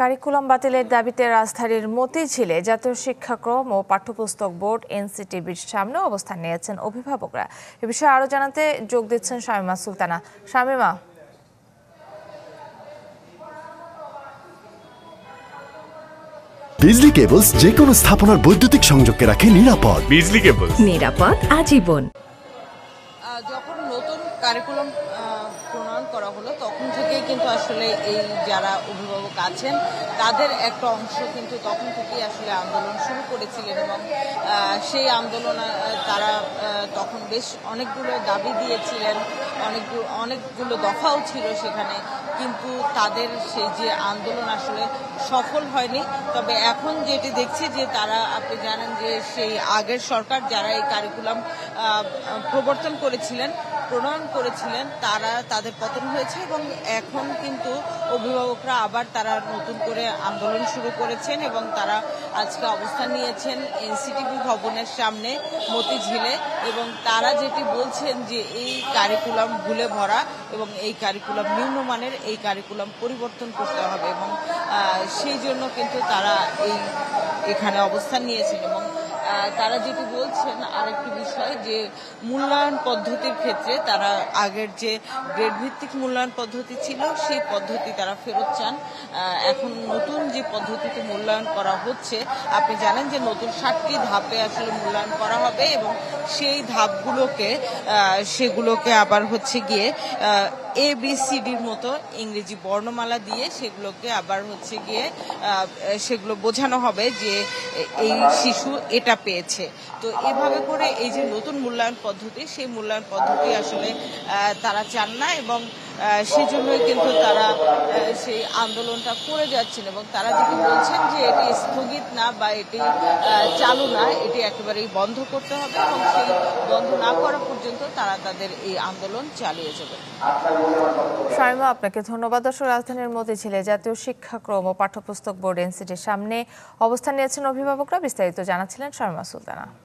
Curriculum বাতিলের দাবিতে রাজধানীর মতিঝিলে জাতীয় শিক্ষাক্রম ও পাঠ্যপুস্তক বোর্ড এনসিটিবির সামনে অবস্থান নিয়েছেন অভিভাবকরা। এ বিষয়ে আরো জানাতে যোগ দিচ্ছেন শামীমা সুলতানা। শামীমা, বিজলি কেবলস যে কোনো স্থাপনার বৈদ্যুতিক সংযোগকে রাখে নিরাপদ। বিজলি কেবলস, নিরাপদ আজীবন। যখন নতুন কারিকুলাম প্রণয়ন করা হলো তখন থেকেই কিন্তু আসলে এই যারা অভিভাবক আছেন তাদের একটা অংশ কিন্তু তখন থেকেই আসলে আন্দোলন শুরু করেছিলেন এবং সেই আন্দোলন তারা তখন বেশ অনেকগুলো দাবি দিয়েছিলেন, অনেকগুলো দফাও ছিল সেখানে, কিন্তু তাদের সেই যে আন্দোলন আসলে সফল হয়নি। তবে এখন যেটি দেখছি যে তারা, আপনি জানেন যে সেই আগের সরকার যারা এই কারিকুলাম প্রণয়ন করেছিলেন তাদের পতন হয়েছে এবং এখন কিন্তু অভিভাবকরা আবার তারা নতুন করে আন্দোলন শুরু করেছেন এবং তারা আজকে অবস্থান নিয়েছেন এনসিটিবি ভবনের সামনে মতিঝিলে এবং তারা যেটি বলছেন যে এই কারিকুলাম ভুলে ভরা এবং এই কারিকুলাম নিম্নমানের, এই কারিকুলাম পরিবর্তন করতে হবে এবং সেই জন্য কিন্তু তারা এখানে অবস্থান নিয়েছেন এবং তারা যেটি বলছেন আরেকটি বিষয় যে মূল্যায়ন পদ্ধতির ক্ষেত্রে তারা আগের যে গ্রেড ভিত্তিক মূল্যায়ন পদ্ধতি ছিল সেই পদ্ধতি তারা ফেরত চান। এখন নতুন যে পদ্ধতিতে মূল্যায়ন করা হচ্ছে, আপনি জানেন যে নতুন 7টি ধাপে আসলে মূল্যায়ন করা হবে এবং সেই সেগুলোকে আবার হচ্ছে গিয়ে ABCDর মতো ইংরেজি বর্ণমালা দিয়ে সেগুলোকে আবার হচ্ছে গিয়ে সেগুলো বোঝানো হবে যে এই শিশু এটা পেয়েছে। তো এভাবে করে এই যে নতুন মূল্যায়ন পদ্ধতি, সেই মূল্যায়ন পদ্ধতি আসলে তারা চান না এবং সেজন্যই কিন্তু তারা সেই আন্দোলনটা করে যাচ্ছেন এবং তারা যেটি বলছেন যে এটি স্থগিত না বা এটি চালু না, এটি একেবারেই বন্ধ করতে হবে এবং সেই বন্ধ না করা পর্যন্ত তারা তাদের এই আন্দোলন চালিয়ে যাবে। শামীমা, আপনাকে ধন্যবাদ। দর্শক, রাজধানীর মতিঝিলে জাতীয় শিক্ষাক্রম ও পাঠ্যপুস্তক বোর্ড এনসিটির সামনে অবস্থান নিয়েছেন অভিভাবকরা। বিস্তারিত জানাচ্ছিলেন শামীমা সুলতানা।